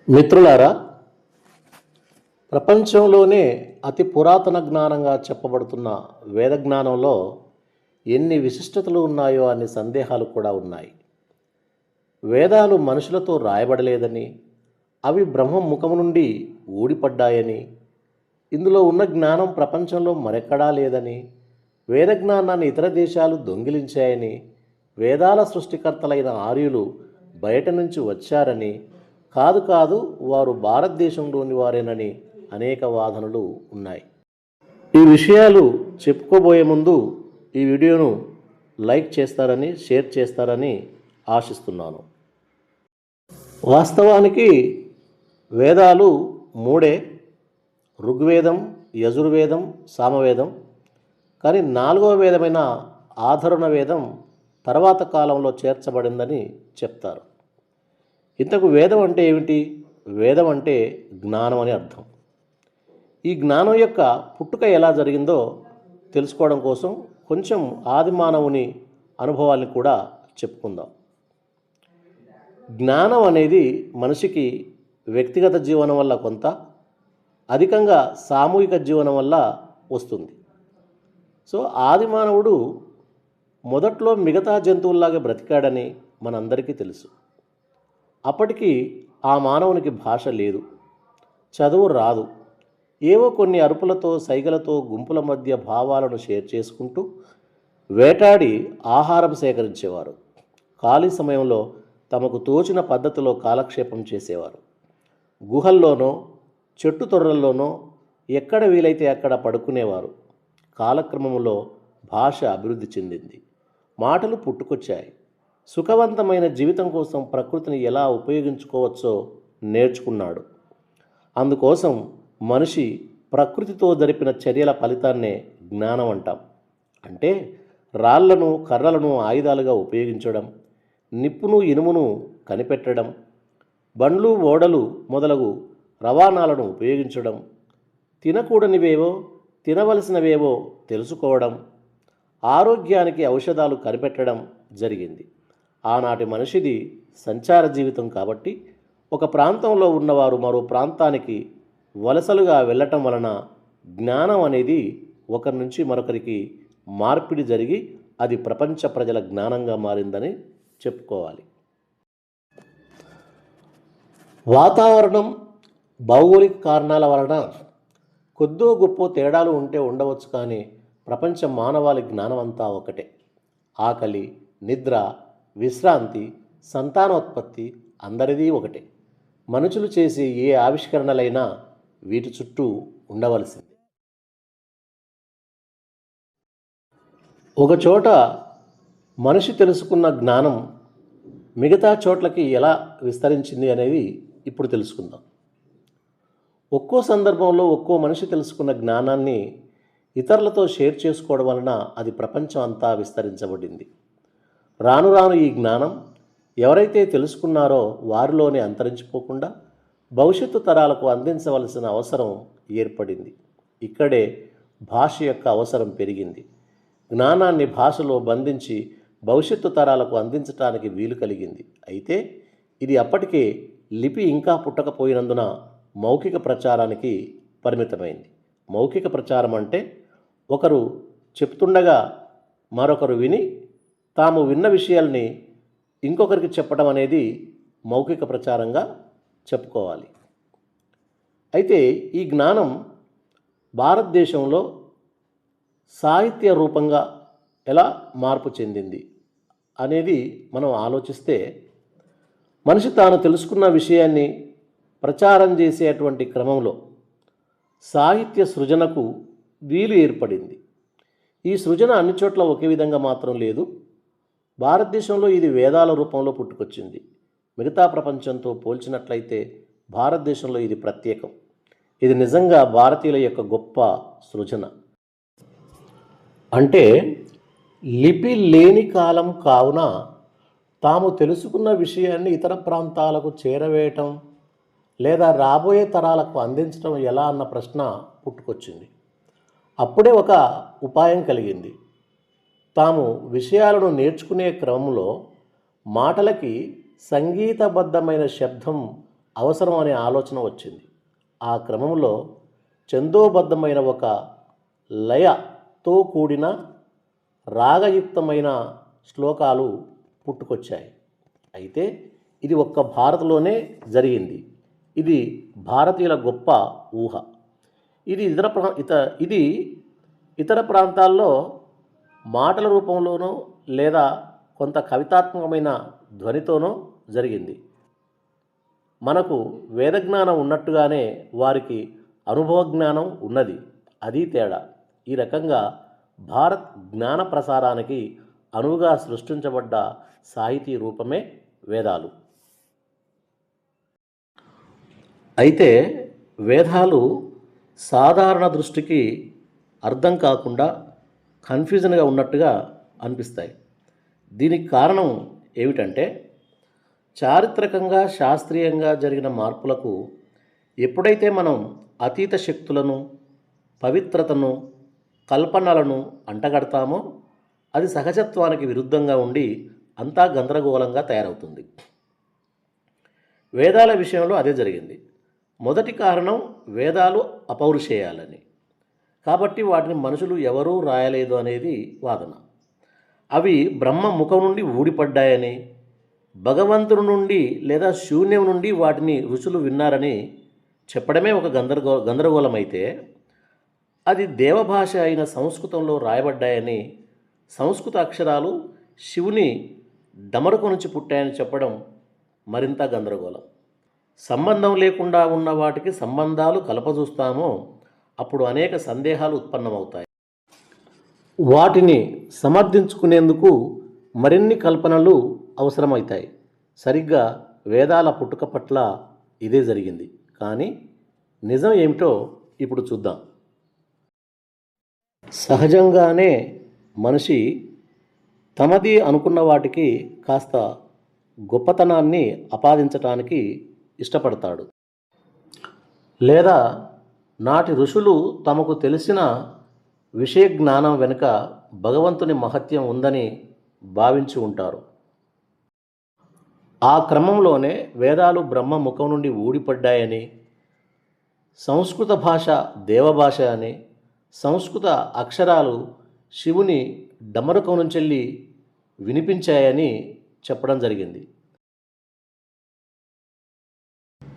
మిత్రులారా, ప్రపంచంలోనే అతి పురాతన జ్ఞానంగా చెప్పబడుతున్న వేద జ్ఞానంలో ఎన్ని విశిష్టతలు ఉన్నాయో అన్ని సందేహాలు కూడా ఉన్నాయి. వేదాలు మనుషులతో రాయబడలేదని, అవి బ్రహ్మ ముఖము నుండి ఊడిపడ్డాయని, ఇందులో ఉన్న జ్ఞానం ప్రపంచంలో మరెక్కడా లేదని, వేద జ్ఞానాన్ని ఇతర దేశాలు దొంగిలించాయని, వేదాల సృష్టికర్తలైన ఆర్యులు బయట నుంచి వచ్చారని, కాదు వారు భారతదేశంలోని వారేనని అనేక వాదనలు ఉన్నాయి. ఈ విషయాలు చెప్పుకోబోయే ముందు ఈ వీడియోను లైక్ చేస్తారని, షేర్ చేస్తారని ఆశిస్తున్నాను. వాస్తవానికి వేదాలు మూడే: ఋగ్వేదం, యజుర్వేదం, సామవేదం. కానీ 4వ వేదమైన ఆధర్వణ వేదం తర్వాత కాలంలో చేర్చబడిందని చెప్తారు. ఇంతకు వేదం అంటే ఏమిటి? వేదం అంటే జ్ఞానం అని అర్థం. ఈ జ్ఞానం యొక్క పుట్టుక ఎలా జరిగిందో తెలుసుకోవడం కోసం కొంచెం ఆది మానవుని అనుభవాన్ని కూడా చెప్పుకుందాం. జ్ఞానం అనేది మనిషికి వ్యక్తిగత జీవనం వల్ల కొంత, అధికంగా సామూహిక జీవనం వల్ల వస్తుంది. సో ఆది మానవుడు మొదట్లో మిగతా జంతువుల్లాగా బ్రతికాడని మనందరికీ తెలుసు. అప్పటికి ఆ మానవునికి భాష లేదు, చదువు రాదు. ఏవో కొన్ని అరుపులతో, సైగలతో గుంపుల మధ్య భావాలను షేర్ చేసుకుంటూ వేటాడి ఆహారం సేకరించేవారు. ఖాళీ సమయంలో తమకు తోచిన పద్ధతిలో కాలక్షేపం చేసేవారు. గుహల్లోనో, చెట్టు తొర్రల్లోనో ఎక్కడ వీలైతే అక్కడ పడుకునేవారు. కాలక్రమంలో భాష అభివృద్ధి చెందింది, మాటలు పుట్టుకొచ్చాయి. సుఖవంతమైన జీవితం కోసం ప్రకృతిని ఎలా ఉపయోగించుకోవచ్చో నేర్చుకున్నాడు. అందుకోసం మనిషి ప్రకృతితో జరిపిన చర్యల ఫలితాన్నే జ్ఞానం అంటాం. అంటే రాళ్లను, కర్రలను ఆయుధాలుగా ఉపయోగించడం, నిప్పును, ఇనుమును కనిపెట్టడం, బండ్లు, ఓడలు మొదలగు రవాణాలను ఉపయోగించడం, తినకూడనివేవో తినవలసినవేవో తెలుసుకోవడం, ఆరోగ్యానికి ఔషధాలు కనిపెట్టడం జరిగింది. ఆనాటి మనిషిది సంచార జీవితం కాబట్టి ఒక ప్రాంతంలో ఉన్నవారు మరో ప్రాంతానికి వలసలుగా వెళ్ళటం వలన జ్ఞానం అనేది ఒకరి నుంచి మరొకరికి మార్పిడి జరిగి అది ప్రపంచ ప్రజల జ్ఞానంగా మారిందని చెప్పుకోవాలి. వాతావరణం, భౌగోళిక కారణాల వలన కొద్దో గొప్ప తేడాలు ఉంటే ఉండవచ్చు, కానీ ప్రపంచ మానవాళి జ్ఞానం అంతా ఒకటే. ఆకలి, నిద్ర, విశ్రాంతి, సంతానోత్పత్తి అందరిది ఒకటే. మనుషులు చేసే ఏ ఆవిష్కరణలైనా వీటి చుట్టూ ఉండవలసింది. ఒకచోట మనిషి తెలుసుకున్న జ్ఞానం మిగతా చోట్లకి ఎలా విస్తరించింది అనేది ఇప్పుడు తెలుసుకుందాం. ఒక్కో సందర్భంలో ఒక్కో మనిషి తెలుసుకున్న జ్ఞానాన్ని ఇతరులతో షేర్ చేసుకోవడం వలన అది ప్రపంచం అంతా విస్తరించబడింది. రాను రాను ఈ జ్ఞానం ఎవరైతే తెలుసుకున్నారో వారిలోనే అంతరించిపోకుండా భవిష్యత్తు తరాలకు అందించవలసిన అవసరం ఏర్పడింది. ఇక్కడే భాష యొక్క అవసరం పెరిగింది. జ్ఞానాన్ని భాషలో బంధించి భవిష్యత్తు తరాలకు అందించడానికి వీలు కలిగింది. అయితే ఇది అప్పటికే లిపి ఇంకా పుట్టకపోయినందున మౌఖిక ప్రచారానికి పరిమితమైంది. మౌఖిక ప్రచారం అంటే ఒకరు చెప్తుండగా మరొకరు విని తాము విన్న విషయాల్ని ఇంకొకరికి చెప్పడం అనేది మౌఖిక ప్రచారంగా చెప్పుకోవాలి. అయితే ఈ జ్ఞానం భారతదేశంలో సాహిత్య రూపంగా ఎలా మార్పు చెందింది అనేది మనం ఆలోచిస్తే, మనిషి తాను తెలుసుకున్న విషయాన్ని ప్రచారం చేసేటువంటి క్రమంలో సాహిత్య సృజనకు వీలు ఏర్పడింది. ఈ సృజన అన్ని చోట్ల ఒకే విధంగా మాత్రం లేదు. భారతదేశంలో ఇది వేదాల రూపంలో పుట్టుకొచ్చింది. మిగతా ప్రపంచంతో పోల్చినట్లయితే భారతదేశంలో ఇది ప్రత్యేకం. ఇది నిజంగా భారతీయుల యొక్క గొప్ప సృజన. అంటే లిపి లేని కాలం కావున తాము తెలుసుకున్న విషయాన్ని ఇతర ప్రాంతాలకు చేరవేయటం లేదా రాబోయే తరాలకు అందించడం ఎలా అన్న ప్రశ్న పుట్టుకొచ్చింది. అప్పుడే ఒక ఉపాయం కలిగింది. తాము విషయాలను నేర్చుకునే క్రమంలో మాటలకి సంగీతబద్ధమైన శబ్దం అవసరం అనే ఆలోచన వచ్చింది. ఆ క్రమంలో ఛందోబద్ధమైన ఒక లయతో కూడిన రాగయుక్తమైన శ్లోకాలు పుట్టుకొచ్చాయి. అయితే ఇది ఒక్క భారత్లోనే జరిగింది. ఇది భారతీయుల గొప్ప ఊహ. ఇది ఇతర ప్రాంతాల్లో మాటల రూపంలోనో లేదా కొంత కవితాత్మకమైన ధ్వనితోనో జరిగింది. మనకు వేదజ్ఞానం ఉన్నట్టుగానే వారికి అనుభవ జ్ఞానం ఉన్నది. అది తేడా. ఈ రకంగా భారత్ జ్ఞాన ప్రసారానికి అనువుగా సృష్టించబడ్డ సాహితీ రూపమే వేదాలు. అయితే వేదాలు సాధారణ దృష్టికి అర్థం కాకుండా కన్ఫ్యూజన్గా ఉన్నట్టుగా అనిపిస్తాయి. దీనికి కారణం ఏమిటంటే, చారిత్రకంగా శాస్త్రీయంగా జరిగిన మార్పులకు ఎప్పుడైతే మనం అతీత శక్తులను, పవిత్రతను, కల్పనలను అంటగడతామో అది సహజత్వానికి విరుద్ధంగా ఉండి అంతా గందరగోళంగా తయారవుతుంది. వేదాల విషయంలో అదే జరిగింది. మొదటి కారణం వేదాలు అపౌరుషేయాలని. కాబట్టి వాటిని మనుషులు ఎవరూ రాయలేదు అనేది వాదన. అవి బ్రహ్మ ముఖం నుండి ఊడిపడ్డాయని, భగవంతుడి నుండి లేదా శూన్యం నుండి వాటిని ఋషులు విన్నారని చెప్పడమే ఒక గందరగోళమైతే, అది దేవభాష అయిన సంస్కృతంలో రాయబడ్డాయని, సంస్కృత అక్షరాలు శివుని డమరుకు నుంచి పుట్టాయని చెప్పడం మరింత గందరగోళం. సంబంధం లేకుండా ఉన్న వాటికి సంబంధాలు కలపజూస్తామో అప్పుడు అనేక సందేహాలు ఉత్పన్నమవుతాయి. వాటిని సమర్థించుకునేందుకు మరిన్ని కల్పనలు అవసరమవుతాయి. సరిగ్గా వేదాల పుట్టుక పట్ల ఇదే జరిగింది. కానీ నిజం ఏమిటో ఇప్పుడు చూద్దాం. సహజంగానే మనిషి తమది అనుకున్న వాటికి కాస్త గొప్పతనాన్ని ఆపాదించటానికి ఇష్టపడతాడు. లేదా నాటి ఋషులు తమకు తెలిసిన విషయ జ్ఞానం వెనుక భగవంతుని మహత్యం ఉందని భావించి ఉంటారు. ఆ క్రమంలోనే వేదాలు బ్రహ్మ ముఖం నుండి ఊడిపడ్డాయని, సంస్కృత భాష దేవభాష అని, సంస్కృత అక్షరాలు శివుని డమరుకం నుంచెల్లి వినిపించాయని చెప్పడం జరిగింది.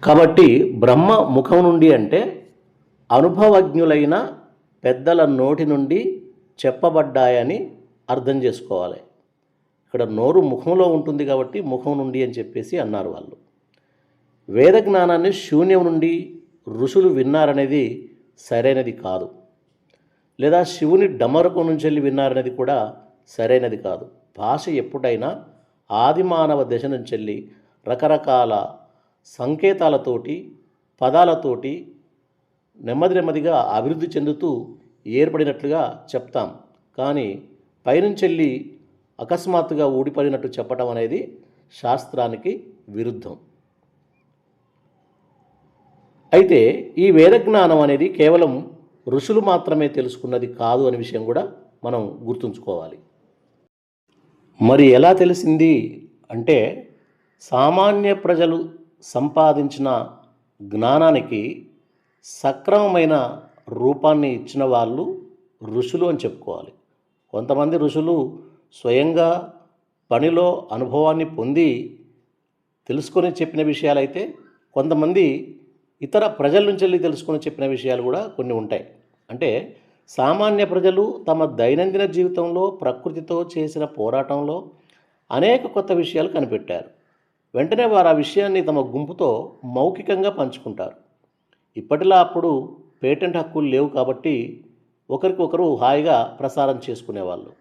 కాబట్టి బ్రహ్మ ముఖం నుండి అంటే అనుభవజ్ఞులైన పెద్దల నోటి నుండి చెప్పబడ్డాయని అర్థం చేసుకోవాలి. ఇక్కడ నోరు ముఖంలో ఉంటుంది కాబట్టి ముఖం నుండి అని చెప్పేసి అన్నారు వాళ్ళు. వేద జ్ఞానాన్ని శూన్యం నుండి ఋషులు విన్నారనేది సరైనది కాదు. లేదా శివుని డమరుకు నుంచి విన్నారనేది కూడా సరైనది కాదు. భాష ఎప్పుడైనా ఆదిమానవ దశ నుంచి రకరకాల సంకేతాలతోటి, పదాలతోటి నెమ్మదిగా అభివృద్ధి చెందుతూ ఏర్పడినట్లుగా చెప్తాం. కానీ పైనుంచెల్లి అకస్మాత్తుగా ఊడిపడినట్టు చెప్పడం అనేది శాస్త్రానికి విరుద్ధం. అయితే ఈ వేదజ్ఞానం అనేది కేవలం ఋషులు మాత్రమే తెలుసుకున్నది కాదు అనే విషయం కూడా మనం గుర్తుంచుకోవాలి. మరి ఎలా తెలిసింది అంటే, సామాన్య ప్రజలు సంపాదించిన జ్ఞానానికి సక్రమమైన రూపాన్ని ఇచ్చిన వాళ్ళు ఋషులు అని చెప్పుకోవాలి. కొంతమంది ఋషులు స్వయంగా పనిలో అనుభవాన్ని పొంది తెలుసుకొని చెప్పిన విషయాలైతే, కొంతమంది ఇతర ప్రజల నుంచి తెలుసుకొని చెప్పిన విషయాలు కూడా కొన్ని ఉంటాయి. అంటే సామాన్య ప్రజలు తమ దైనందిన జీవితంలో ప్రకృతితో చేసిన పోరాటంలో అనేక కొత్త విషయాలు కనిపెట్టారు. వెంటనే వారు ఆ విషయాన్ని తమ గుంపుతో మౌఖికంగా పంచుకుంటారు. ఇప్పటిలా అప్పుడు పేటెంట్ హక్కులు లేవు కాబట్టి ఒకరికొకరు హాయిగా ప్రసారం చేసుకునేవాళ్ళు.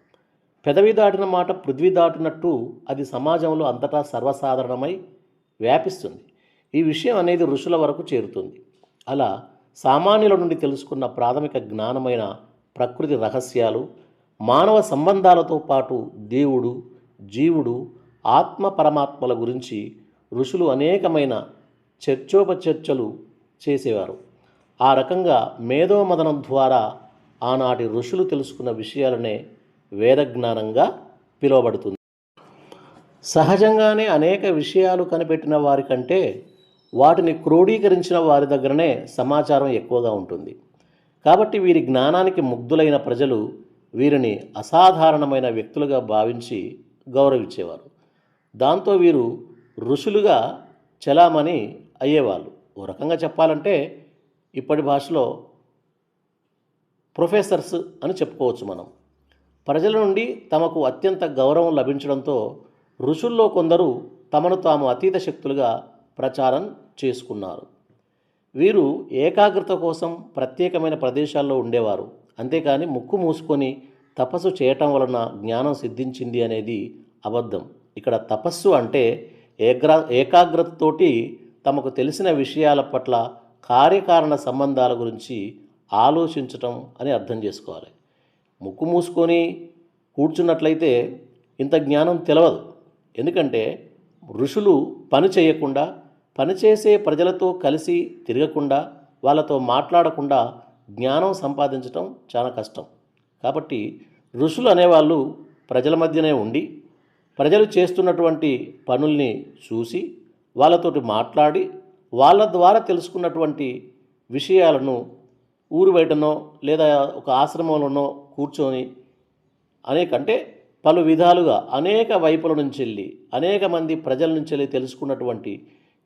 పెదవి దాటిన మాట పృథ్వీ దాటినట్టు అది సమాజంలో అంతటా సర్వసాధారణమై వ్యాపిస్తుంది. ఈ విషయం అనేది ఋషుల వరకు చేరుతుంది. అలా సామాన్యుల నుండి తెలుసుకున్న ప్రాథమిక జ్ఞానమైన ప్రకృతి రహస్యాలు, మానవ సంబంధాలతో పాటు దేవుడు, జీవుడు, ఆత్మ పరమాత్మల గురించి ఋషులు అనేకమైన చర్చోపచర్చలు చేసేవారు. ఆ రకంగా మేధోమథనం ద్వారా ఆనాటి ఋషులు తెలుసుకున్న విషయాలనే వేదజ్ఞానంగా పిలువబడుతుంది. సహజంగానే అనేక విషయాలు కనిపెట్టిన వారి కంటే వాటిని క్రోడీకరించిన వారి దగ్గరనే సమాచారం ఎక్కువగా ఉంటుంది. కాబట్టి వీరి జ్ఞానానికి ముగ్ధులైన ప్రజలు వీరిని అసాధారణమైన వ్యక్తులుగా భావించి గౌరవించేవారు. దాంతో వీరు ఋషులుగా చలామణి అయ్యేవాళ్ళు. ఓ రకంగా చెప్పాలంటే ఇప్పటి భాషలో ప్రొఫెసర్స్ అని చెప్పుకోవచ్చు మనం. ప్రజల నుండి తమకు అత్యంత గౌరవం లభించడంతో ఋషుల్లో కొందరు తమను తాము అతీత శక్తులుగా ప్రచారం చేసుకున్నారు. వీరు ఏకాగ్రత కోసం ప్రత్యేకమైన ప్రదేశాల్లో ఉండేవారు. అంతేకాని ముక్కు మూసుకొని తపస్సు చేయటం వలన జ్ఞానం సిద్ధించింది అనేది అబద్ధం. ఇక్కడ తపస్సు అంటే ఏకాగ్రతతోటి తమకు తెలిసిన విషయాల పట్ల కార్యకారణ సంబంధాల గురించి ఆలోచించటం అని అర్థం చేసుకోవాలి. ముక్కు మూసుకొని కూర్చున్నట్లయితే ఇంత జ్ఞానం తెలవదు. ఎందుకంటే ఋషులు పని చేయకుండా, పనిచేసే ప్రజలతో కలిసి తిరగకుండా, వాళ్ళతో మాట్లాడకుండా జ్ఞానం సంపాదించటం చాలా కష్టం. కాబట్టి ఋషులు అనేవాళ్ళు ప్రజల మధ్యనే ఉండి ప్రజలు చేస్తున్నటువంటి పనుల్ని చూసి వాళ్ళతోటి మాట్లాడి వాళ్ళ ద్వారా తెలుసుకున్నటువంటి విషయాలను ఊరు బయటనో లేదా ఒక ఆశ్రమంలోనో కూర్చొని అంటే పలు విధాలుగా అనేక వైపుల నుంచి వెళ్ళి అనేక మంది ప్రజల నుంచి వెళ్ళి తెలుసుకున్నటువంటి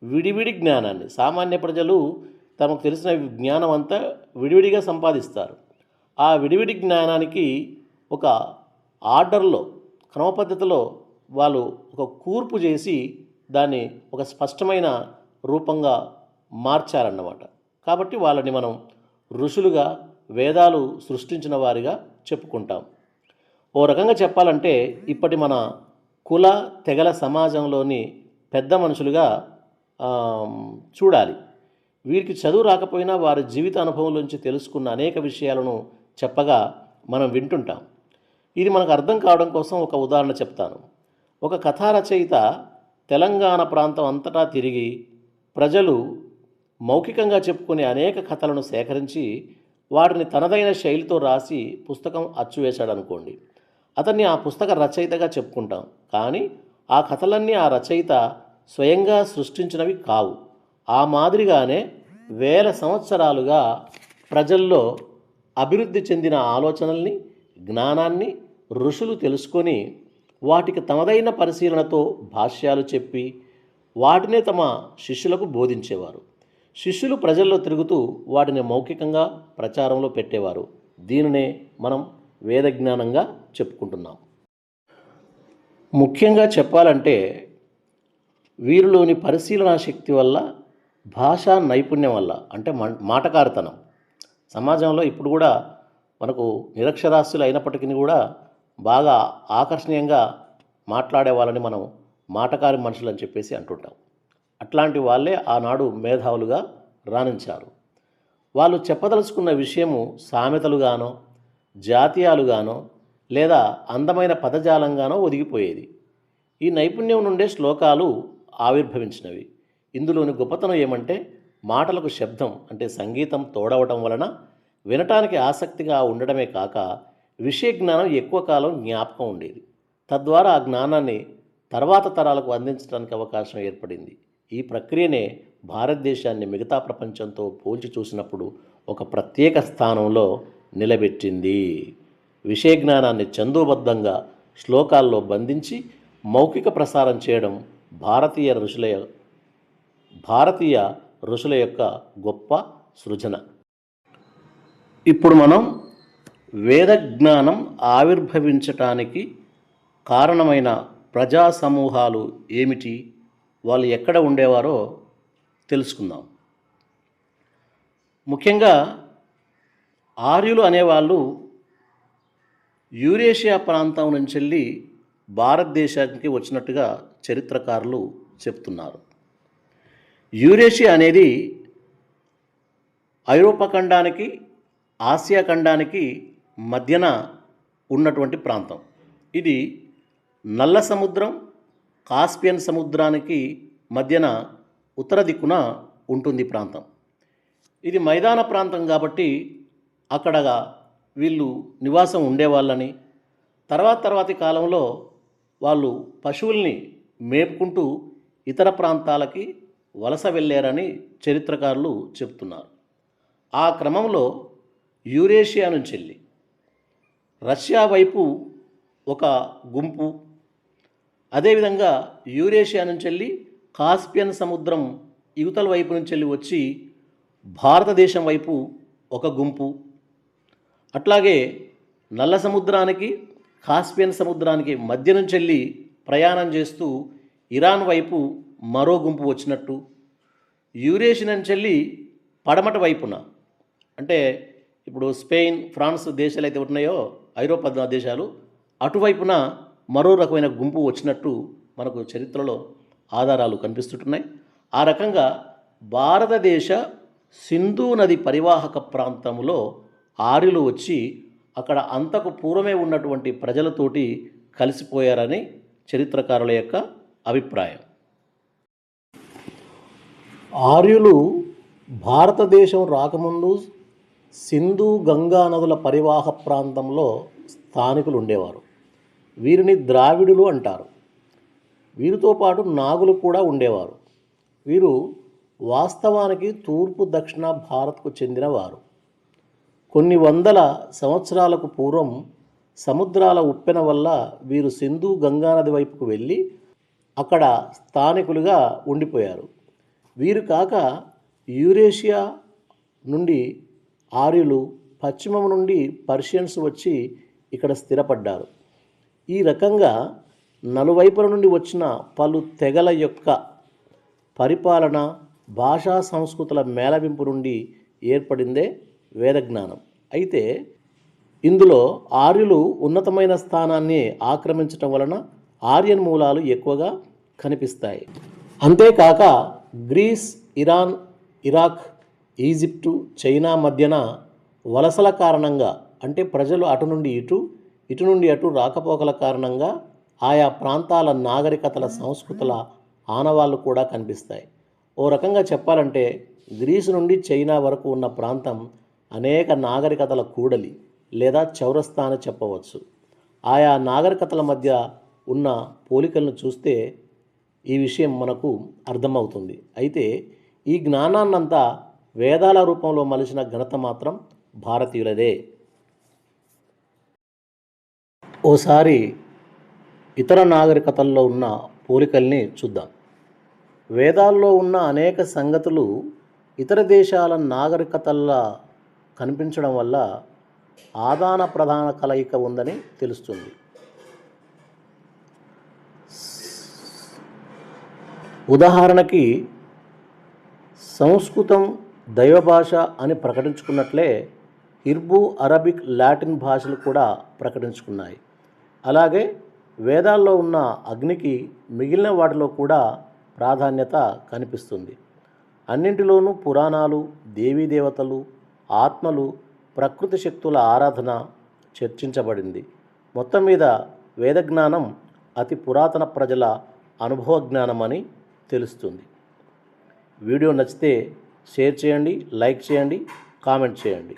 విడివిడి జ్ఞానాన్ని సామాన్య ప్రజలు తమకు తెలిసిన జ్ఞానం అంతా విడివిడిగా సంపాదిస్తారు. ఆ విడివిడి జ్ఞానానికి ఒక ఆర్డర్లో, క్రమపద్ధతిలో వాళ్ళు ఒక కూర్పు చేసి దాన్ని ఒక స్పష్టమైన రూపంగా మార్చారన్నమాట. కాబట్టి వాళ్ళని మనం ఋషులుగా, వేదాలు సృష్టించిన వారిగా చెప్పుకుంటాం. ఓ రకంగా చెప్పాలంటే ఇప్పటి మన కుల తెగల సమాజంలోని పెద్ద మనుషులుగా చూడాలి. వీరికి చదువు రాకపోయినా వారి జీవిత అనుభవంలోంచి తెలుసుకున్న అనేక విషయాలను చెప్పగా మనం వింటుంటాం. ఇది మనకు అర్థం కావడం కోసం ఒక ఉదాహరణ చెప్తాను. ఒక కథా రచయిత తెలంగాణ ప్రాంతం అంతటా తిరిగి ప్రజలు మౌఖికంగా చెప్పుకునే అనేక కథలను సేకరించి వాటిని తనదైన శైలితో రాసి పుస్తకం అచ్చువేశాడనుకోండి. అతన్ని ఆ పుస్తక రచయితగా చెప్పుకుంటాం. కానీ ఆ కథలన్నీ ఆ రచయిత స్వయంగా సృష్టించినవి కావు. ఆ మాదిరిగానే వేల సంవత్సరాలుగా ప్రజల్లో అభివృద్ధి చెందిన ఆలోచనల్ని, జ్ఞానాన్ని ఋషులు తెలుసుకొని వాటికి తమదైన పరిశీలనతో భాష్యాలు చెప్పి వాటినే తమ శిష్యులకు బోధించేవారు. శిష్యులు ప్రజల్లో తిరుగుతూ వాటిని మౌఖికంగా ప్రచారంలో పెట్టేవారు. దీనినే మనం వేద జ్ఞానంగా చెప్పుకుంటున్నాం. ముఖ్యంగా చెప్పాలంటే వీరిలోని పరిశీలనా శక్తి వల్ల, భాషా నైపుణ్యం వల్ల, అంటే మాటకారితనం. సమాజంలో ఇప్పుడు కూడా మనకు నిరక్షరాస్యులు అయినప్పటికీ కూడా బాగా ఆకర్షణీయంగా మాట్లాడే వాళ్ళని మనం మాటకారి మనుషులు అని చెప్పేసి అంటుంటాం. అట్లాంటి వాళ్ళే ఆనాడు మేధావులుగా రాణించారు. వాళ్ళు చెప్పదలుచుకున్న విషయము సామెతలుగానో, జాతీయాలుగానో లేదా అందమైన పదజాలంగానో ఒదిగిపోయేది. ఈ నైపుణ్యం నుండే శ్లోకాలు ఆవిర్భవించినవి. ఇందులోని గొప్పతనం ఏమంటే మాటలకు శబ్దం అంటే సంగీతం తోడవటం వలన వినటానికి ఆసక్తిగా ఉండడమే కాక విషయ జ్ఞానం ఎక్కువ కాలం జ్ఞాపకం ఉండేది. తద్వారా ఆ జ్ఞానాన్ని తర్వాత తరాలకు అందించడానికి అవకాశం ఏర్పడింది. ఈ ప్రక్రియనే భారతదేశాన్ని మిగతా ప్రపంచంతో పోల్చి చూసినప్పుడు ఒక ప్రత్యేక స్థానంలో నిలబెట్టింది. విషయ జ్ఞానాన్ని ఛందోబద్ధంగా శ్లోకాల్లో బంధించి మౌఖిక ప్రసారం చేయడం భారతీయ ఋషుల యొక్క గొప్ప సృజన. ఇప్పుడు మనం వేద జ్ఞానం ఆవిర్భవించటానికి కారణమైన ప్రజా సమూహాలు ఏమిటి, వాళ్ళు ఎక్కడ ఉండేవారో తెలుసుకుందాం. ముఖ్యంగా ఆర్యులు అనేవాళ్ళు యూరేషియా ప్రాంతం నుంచి వెళ్ళి భారతదేశానికి వచ్చినట్టుగా చరిత్రకారులు చెప్తున్నారు. యూరేషియా అనేది ఐరోపా ఖండానికి, ఆసియా ఖండానికి మధ్యన ఉన్నటువంటి ప్రాంతం. ఇది నల్ల సముద్రం, కాస్పియన్ సముద్రానికి మధ్యన ఉత్తర దిక్కున ఉంటుంది ప్రాంతం. ఇది మైదాన ప్రాంతం కాబట్టి అక్కడ వీళ్ళు నివాసం ఉండేవాళ్ళని, తర్వాతి కాలంలో వాళ్ళు పశువుల్ని మేపుకుంటూ ఇతర ప్రాంతాలకి వలస వెళ్ళారని చరిత్రకారులు చెప్తున్నారు. ఆ క్రమంలో యూరేషియా నుంచి వెళ్ళి రష్యా వైపు ఒక గుంపు, అదేవిధంగా యూరేషియా నుంచి వెళ్ళి కాస్పియన్ సముద్రం యువతల వైపు నుంచి వెళ్ళి వచ్చి భారతదేశం వైపు ఒక గుంపు, అట్లాగే నల్ల సముద్రానికి కాస్పియన్ సముద్రానికి మధ్య నుంచి వెళ్ళి ప్రయాణం చేస్తూ ఇరాన్ వైపు మరో గుంపు వచ్చినట్టు, యూరేషియా నుంచి వెళ్ళి పడమట వైపున అంటే ఇప్పుడు స్పెయిన్, ఫ్రాన్స్ దేశాలు అయితే ఉన్నాయో ఐరోపా దేశాలు, అటువైపున మరో రకమైన గుంపు వచ్చినట్టు మనకు చరిత్రలో ఆధారాలు కనిపిస్తుంటున్నాయి. ఆ రకంగా భారతదేశ సింధు నది పరివాహక ప్రాంతంలో ఆర్యులు వచ్చి అక్కడ అంతకు పూర్వమే ఉన్నటువంటి ప్రజలతోటి కలిసిపోయారని చరిత్రకారుల యొక్క అభిప్రాయం. ఆర్యులు భారతదేశం రాకముందు సింధు గంగా నదుల పరివాహ ప్రాంతంలో స్థానికులు ఉండేవారు. వీరిని ద్రావిడులు అంటారు. వీరితో పాటు నాగులు కూడా ఉండేవారు. వీరు వాస్తవానికి తూర్పు దక్షిణ భారత్కు చెందినవారు. కొన్ని వందల సంవత్సరాలకు పూర్వం సముద్రాల ఉప్పెన వల్ల వీరు సింధు గంగానది వైపుకు వెళ్ళి అక్కడ స్థానికులుగా ఉండిపోయారు. వీరు కాక యూరేషియా నుండి ఆర్యులు, పశ్చిమం నుండి పర్షియన్స్ వచ్చి ఇక్కడ స్థిరపడ్డారు. ఈ రకంగా నలువైపుల నుండి వచ్చిన పలు తెగల యొక్క పరిపాలన, భాషా సంస్కృతుల మేళవింపు నుండి ఏర్పడిందే వేదజ్ఞానం. అయితే ఇందులో ఆర్యులు ఉన్నతమైన స్థానాన్ని ఆక్రమించటం వలన ఆర్యన్ మూలాలు ఎక్కువగా కనిపిస్తాయి. అంతేకాక Greece, Iran, Iraq, Egypt, China మధ్యన వలసల కారణంగా, అంటే ప్రజలు అటు నుండి ఇటు, ఇటు నుండి అటు రాకపోకల కారణంగా ఆయా ప్రాంతాల నాగరికతల, సంస్కృతుల ఆనవాళ్ళు కూడా కనిపిస్తాయి. ఓ రకంగా చెప్పాలంటే గ్రీసు నుండి చైనా వరకు ఉన్న ప్రాంతం అనేక నాగరికతల కూడలి లేదా చౌరస్తా అని చెప్పవచ్చు. ఆయా నాగరికతల మధ్య ఉన్న పోలికలను చూస్తే ఈ విషయం మనకు అర్థమవుతుంది. అయితే ఈ జ్ఞానాన్నంతా వేదాల రూపంలో మలిచిన ఘనత మాత్రం భారతీయులదే. ఓసారి ఇతర నాగరికతల్లో ఉన్న పోలికల్ని చూద్దాం. వేదాల్లో ఉన్న అనేక సంగతులు ఇతర దేశాల నాగరికతల్లో కనిపించడం వల్ల ఆదాన ప్రధాన కలయిక ఉందని తెలుస్తుంది. ఉదాహరణకి సంస్కృతం దైవభాష అని ప్రకటించుకున్నట్లే ఇర్బు, అరబిక్, లాటిన్ భాషలు కూడా ప్రకటించుకున్నాయి. అలాగే వేదాల్లో ఉన్న అగ్నికి మిగిలిన వాటిలో కూడా ప్రాధాన్యత కనిపిస్తుంది. అన్నింటిలోనూ పురాణాలు, దేవీదేవతలు, ఆత్మలు, ప్రకృతి శక్తుల ఆరాధన చర్చించబడింది. మొత్తం మీద వేదజ్ఞానం అతి పురాతన ప్రజల అనుభవ జ్ఞానం అని తెలుస్తుంది. వీడియో నచ్చితే షేర్ చేయండి, లైక్ చేయండి, కామెంట్ చేయండి.